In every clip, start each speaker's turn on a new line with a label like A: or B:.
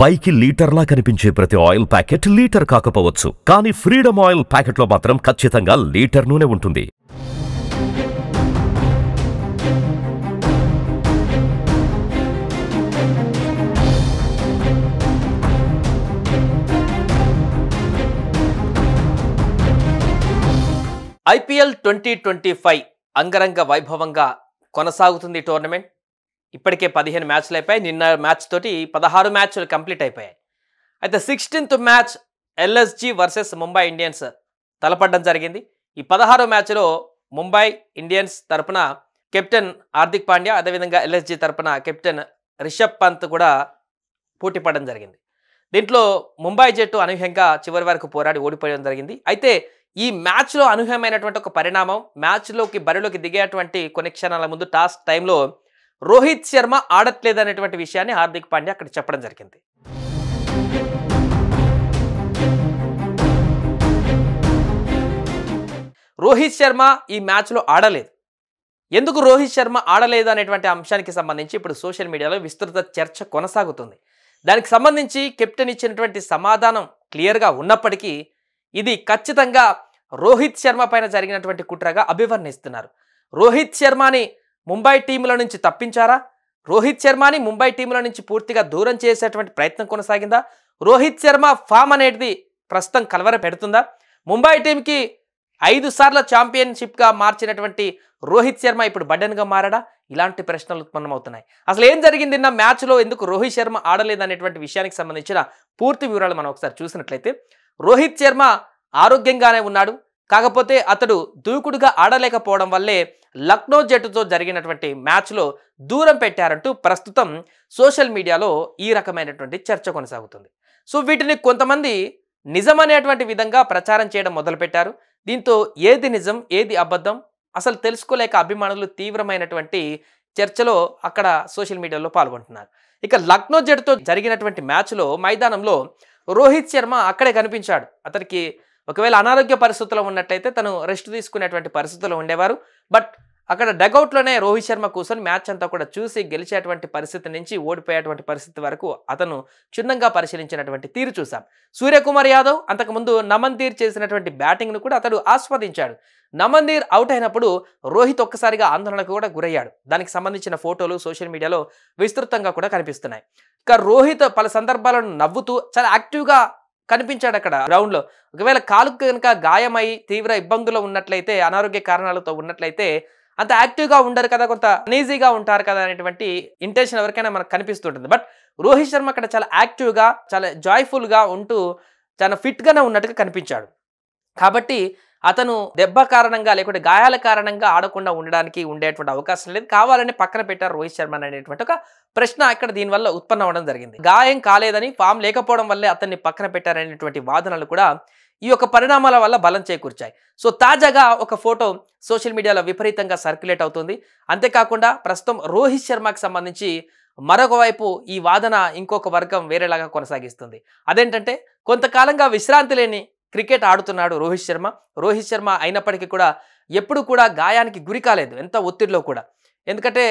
A: పైకి లీటర్లా కనిపించే ప్రతి ఆయిల్ ప్యాకెట్ లీటర్ కాకపోవచ్చు, కానీ ఫ్రీడమ్ ఆయిల్ ప్యాకెట్లో మాత్రం ఖచ్చితంగా లీటర్ నూనె ఉంటుంది.
B: ఐపీఎల్ 2025 అంగరంగ వైభవంగా కొనసాగుతుంది టోర్నమెంట్. ఇప్పటికే 15 మ్యాచ్లు అయిపోయాయి. నిన్న మ్యాచ్ తోటి 16 మ్యాచ్లు కంప్లీట్ అయిపోయాయి. అయితే 16th match LSG versus Mumbai Indians తలపడడం జరిగింది. ఈ 16 మ్యాచ్లో ముంబై ఇండియన్స్ తరపున కెప్టెన్ హార్దిక్ పాండ్యా, అదేవిధంగా ఎల్ఎస్జీ తరపున కెప్టెన్ రిషబ్ పంత్ కూడా పోటీ పడడం జరిగింది. దీంట్లో ముంబై జట్టు అనూహ్యంగా చివరి వరకు పోరాడి ఓడిపోవడం జరిగింది. అయితే ఈ మ్యాచ్లో అనూహ్యమైనటువంటి ఒక పరిణామం, మ్యాచ్లోకి బరిలోకి దిగేటువంటి కొన్ని క్షణాల ముందు టాస్ టైంలో రోహిత్ శర్మ ఆడట్లేదనేటువంటి విషయాన్ని హార్దిక్ పాండ్యా అక్కడ చెప్పడం జరిగింది. రోహిత్ శర్మ ఈ మ్యాచ్లో ఆడలేదు. ఎందుకు రోహిత్ శర్మ ఆడలేదు అనేటువంటి అంశానికి సంబంధించి ఇప్పుడు సోషల్ మీడియాలో విస్తృత చర్చ కొనసాగుతుంది. దానికి సంబంధించి కెప్టెన్ ఇచ్చినటువంటి సమాధానం క్లియర్గా ఉన్నప్పటికీ ఇది ఖచ్చితంగా రోహిత్ శర్మ పైన జరిగినటువంటి కుట్రగా అభివర్ణిస్తున్నారు. రోహిత్ శర్మని ముంబై టీంలో నుంచి తప్పించారా? రోహిత్ శర్మని ముంబై టీంలో నుంచి పూర్తిగా దూరం చేసేటువంటి ప్రయత్నం కొనసాగిందా? రోహిత్ శర్మ ఫామ్ అనేది ప్రస్తుతం కలవర పెడుతుందా? ముంబై టీంకి 5 సార్ల ఛాంపియన్షిప్గా మార్చినటువంటి రోహిత్ శర్మ ఇప్పుడు బడ్డెన్గా మారాడా? ఇలాంటి ప్రశ్నలు ఉత్పన్నమవుతున్నాయి. అసలు ఏం జరిగింది నిన్న మ్యాచ్లో, ఎందుకు రోహిత్ శర్మ ఆడలేదనేటువంటి విషయానికి సంబంధించిన పూర్తి వివరాలు మనం ఒకసారి చూసినట్లయితే, రోహిత్ శర్మ ఆరోగ్యంగానే ఉన్నాడు. కాకపోతే అతడు దూకుడుగా ఆడలేకపోవడం వల్లే లక్నో జట్టుతో జరిగినటువంటి మ్యాచ్లో దూరం పెట్టారంటూ ప్రస్తుతం సోషల్ మీడియాలో ఈ రకమైనటువంటి చర్చ కొనసాగుతుంది. సో వీటిని కొంతమంది నిజమనేటువంటి విధంగా ప్రచారం చేయడం మొదలుపెట్టారు. దీంతో ఏది నిజం ఏది అబద్ధం అసలు తెలుసుకోలేక అభిమానులు తీవ్రమైనటువంటి చర్చలో అక్కడ సోషల్ మీడియాలో పాల్గొంటున్నారు. ఇక లక్నో జట్టుతో జరిగినటువంటి మ్యాచ్లో మైదానంలో రోహిత్ శర్మ అక్కడే కనిపించాడు. అతనికి ఒకవేళ అనారోగ్య పరిస్థితుల్లో ఉన్నట్లయితే తను రెస్ట్ తీసుకునేటువంటి పరిస్థితుల్లో ఉండేవారు. బట్ అక్కడ డగౌట్లోనే రోహిత్ శర్మ కూర్చొని మ్యాచ్ అంతా కూడా చూసి గెలిచేటువంటి పరిస్థితి నుంచి ఓడిపోయేటువంటి పరిస్థితి వరకు అతను క్షుణ్ణంగా పరిశీలించినటువంటి తీరు చూసాం. సూర్యకుమార్ యాదవ్ అంతకుముందు నమన్దీర్ చేసినటువంటి బ్యాటింగ్ను కూడా అతడు ఆస్వాదించాడు. నమన్దీర్ అవుట్ అయినప్పుడు రోహిత్ ఒక్కసారిగా ఆందోళనకు కూడా గురయ్యాడు. దానికి సంబంధించిన ఫోటోలు సోషల్ మీడియాలో విస్తృతంగా కూడా కనిపిస్తున్నాయి. ఇక రోహిత్ పలు సందర్భాలను నవ్వుతూ చాలా యాక్టివ్గా కనిపించాడు అక్కడ గ్రౌండ్లో. ఒకవేళ కాలుకు కనుక గాయమై తీవ్ర ఇబ్బందులు ఉన్నట్లయితే, అనారోగ్య కారణాలతో ఉన్నట్లయితే అంత యాక్టివ్గా ఉండరు కదా, కొంత అనీజీగా ఉంటారు కదా అనేటువంటి ఇంటెన్షన్ ఎవరికైనా మనకు కనిపిస్తుంటుంది. బట్ రోహిత్ శర్మ అక్కడ చాలా యాక్టివ్గా, చాలా జాయ్ఫుల్గా ఉంటూ చాలా ఫిట్గానే ఉన్నట్టుగా కనిపించాడు. కాబట్టి అతను దెబ్బ కారణంగా లేకుంటే గాయాల కారణంగా ఆడకుండా ఉండడానికి ఉండేటువంటి అవకాశం లేదు. కావాలని పక్కన పెట్టారు రోహిత్ శర్మ అనేటువంటి ఒక ప్రశ్న ఇక్కడ దీనివల్ల ఉత్పన్నం అవడం జరిగింది. గాయం కాలేదని, ఫామ్ లేకపోవడం వల్లే అతన్ని పక్కన పెట్టారనేటువంటి వాదనలు కూడా ఈ యొక్క పరిణామాల వల్ల బలం చేకూర్చాయి. సో తాజాగా ఒక ఫోటో సోషల్ మీడియాలో విపరీతంగా సర్క్యులేట్ అవుతుంది. అంతేకాకుండా ప్రస్తుతం రోహిత్ శర్మకి సంబంధించి మరొక వైపు ఈ వాదన ఇంకొక వర్గం వేరేలాగా కొనసాగిస్తుంది. అదేంటంటే కొంతకాలంగా విశ్రాంతి లేని క్రికెట్ ఆడుతున్నాడు రోహిత్ శర్మ. రోహిత్ శర్మ అయినప్పటికీ కూడా ఎప్పుడు కూడా గాయానికి గురి కాలేదు, ఎంత ఒత్తిడిలో కూడా. ఎందుకంటే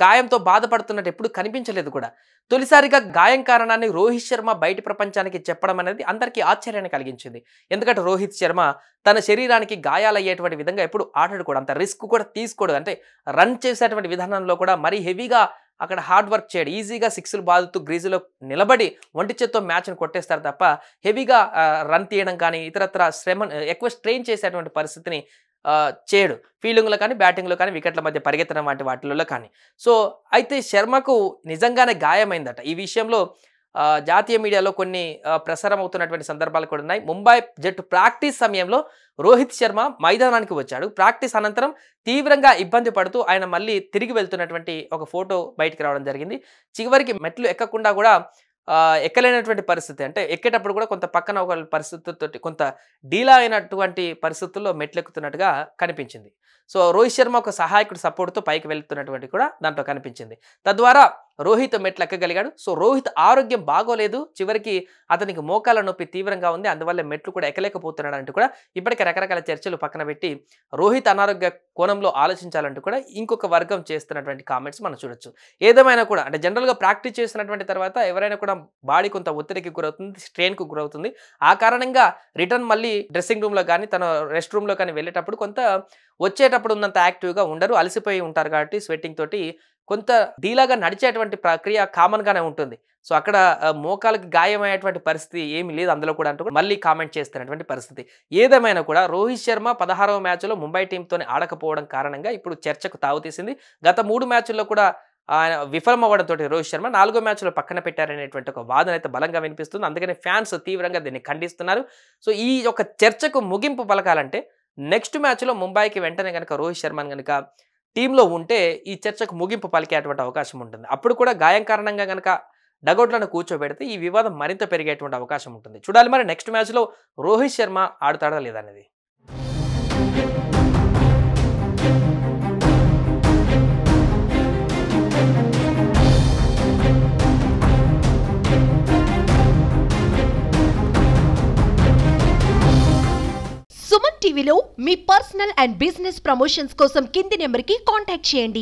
B: గాయంతో బాధపడుతున్నట్టు ఎప్పుడు కనిపించలేదు కూడా. తొలిసారిగా గాయం కారణాన్ని రోహిత్ శర్మ బయటి ప్రపంచానికి చెప్పడం అనేది అందరికీ ఆశ్చర్యాన్ని కలిగించింది. ఎందుకంటే రోహిత్ శర్మ తన శరీరానికి గాయాలయ్యేటువంటి విధంగా ఎప్పుడు ఆడాడు కూడా, అంత రిస్క్ కూడా తీసుకోడు. అంటే రన్ చేసేటువంటి విధానంలో కూడా మరీ హెవీగా అక్కడ హార్డ్ వర్క్ చేయడు. ఈజీగా 6లు బాదుతూ గ్రీజులో నిలబడి ఒంటి చేత్తో మ్యాచ్ను కొట్టేస్తారు తప్ప హెవీగా రన్ తీయడం కానీ ఇతరత్ర ఎక్కువ స్ట్రెయిన్ చేసేటువంటి పరిస్థితిని చేయడు. ఫీల్డింగ్లో కానీ బ్యాటింగ్లో కానీ వికెట్ల మధ్య పరిగెత్తడం వంటి వాటిల్లో కానీ. సో అయితే శర్మకు నిజంగానే గాయమైందట. ఈ విషయంలో జాతీయ మీడియాలో కొన్ని ప్రసారం అవుతున్నటువంటి సందర్భాలు కూడా ఉన్నాయి. ముంబై జట్టు ప్రాక్టీస్ సమయంలో రోహిత్ శర్మ మైదానానికి వచ్చాడు. ప్రాక్టీస్ అనంతరం తీవ్రంగా ఇబ్బంది పడుతూ ఆయన మళ్ళీ తిరిగి వెళ్తున్నటువంటి ఒక ఫోటో బయటికి రావడం జరిగింది. చివరికి మెట్లు ఎక్కకుండా కూడా ఎక్కలేనటువంటి పరిస్థితి, అంటే ఎక్కేటప్పుడు కూడా కొంత పక్కన ఒక పరిస్థితులతో కొంత డీలా అయినటువంటి పరిస్థితుల్లో మెట్లెక్కుతున్నట్టుగా కనిపించింది. సో రోహిత్ శర్మ ఒక సహాయకుడు సపోర్ట్తో పైకి వెళ్తున్నటువంటి కూడా దాంట్లో కనిపించింది. తద్వారా రోహిత్ మెట్లు ఎక్కగలిగాడు. సో రోహిత్ ఆరోగ్యం బాగోలేదు, చివరికి అతనికి మోకాల నొప్పి తీవ్రంగా ఉంది, అందువల్ల మెట్లు కూడా ఎక్కలేకపోతున్నాడు అంటూ కూడా ఇప్పటికే రకరకాల చర్చలు పక్కన పెట్టి రోహిత్ అనారోగ్య కోణంలో ఆలోచించాలంటూ కూడా ఇంకొక వర్గం చేస్తున్నటువంటి కామెంట్స్ మనం చూడొచ్చు. ఏదేమైనా కూడా అంటే జనరల్గా ప్రాక్టీస్ చేసినటువంటి తర్వాత ఎవరైనా కూడా బాడీ కొంత ఒత్తిడికి గురవుతుంది, స్ట్రెయిన్కు గురవుతుంది. ఆ కారణంగా రిటర్న్ మళ్ళీ డ్రెస్సింగ్ రూమ్లో కానీ తన రెస్ట్ రూమ్లో కానీ వెళ్ళేటప్పుడు కొంత వచ్చేటప్పుడు ఉన్నంత యాక్టివ్గా ఉండరు, అలసిపోయి ఉంటారు కాబట్టి స్వెట్టింగ్ తోటి కొంత ఢీలాగా నడిచేటువంటి ప్రక్రియ కామన్గానే ఉంటుంది. సో అక్కడ మోకాలకి గాయమయ్యేటువంటి పరిస్థితి ఏమీ లేదు అందులో కూడా అంటూ మళ్ళీ కామెంట్ చేస్తున్నటువంటి పరిస్థితి. ఏదేమైనా కూడా రోహిత్ శర్మ 16వ మ్యాచ్లో ముంబై టీంతోనే ఆడకపోవడం కారణంగా ఇప్పుడు చర్చకు తావుతీసింది. గత 3 మ్యాచ్ల్లో కూడా ఆయన విఫలం అవ్వడంతో రోహిత్ శర్మ 4వ మ్యాచ్లో పక్కన పెట్టారనేటువంటి ఒక వాదన అయితే బలంగా వినిపిస్తుంది. అందుకని ఫ్యాన్స్ తీవ్రంగా దీన్ని ఖండిస్తున్నారు. సో ఈ యొక్క చర్చకు ముగింపు పలకాలంటే నెక్స్ట్ మ్యాచ్లో ముంబైకి వెంటనే కనుక రోహిత్ శర్మని కనుక టీంలో ఉంటే ఈ చర్చకు ముగింపు పలికేటువంటి అవకాశం ఉంటుంది. అప్పుడు కూడా గాయం కారణంగా కనుక డగౌట్లను కూర్చోబెడితే ఈ వివాదం మరింత పెరిగేటువంటి అవకాశం ఉంటుంది. చూడాలి మరి నెక్స్ట్ మ్యాచ్లో రోహిత్ శర్మ ఆడుతాడా లేదనేది.
C: సుమన్ టీవీలో మీ పర్సనల్ అండ్ బిజినెస్ ప్రమోషన్స్ కోసం కింది నెంబర్కి కాంటాక్ట్ చేయండి.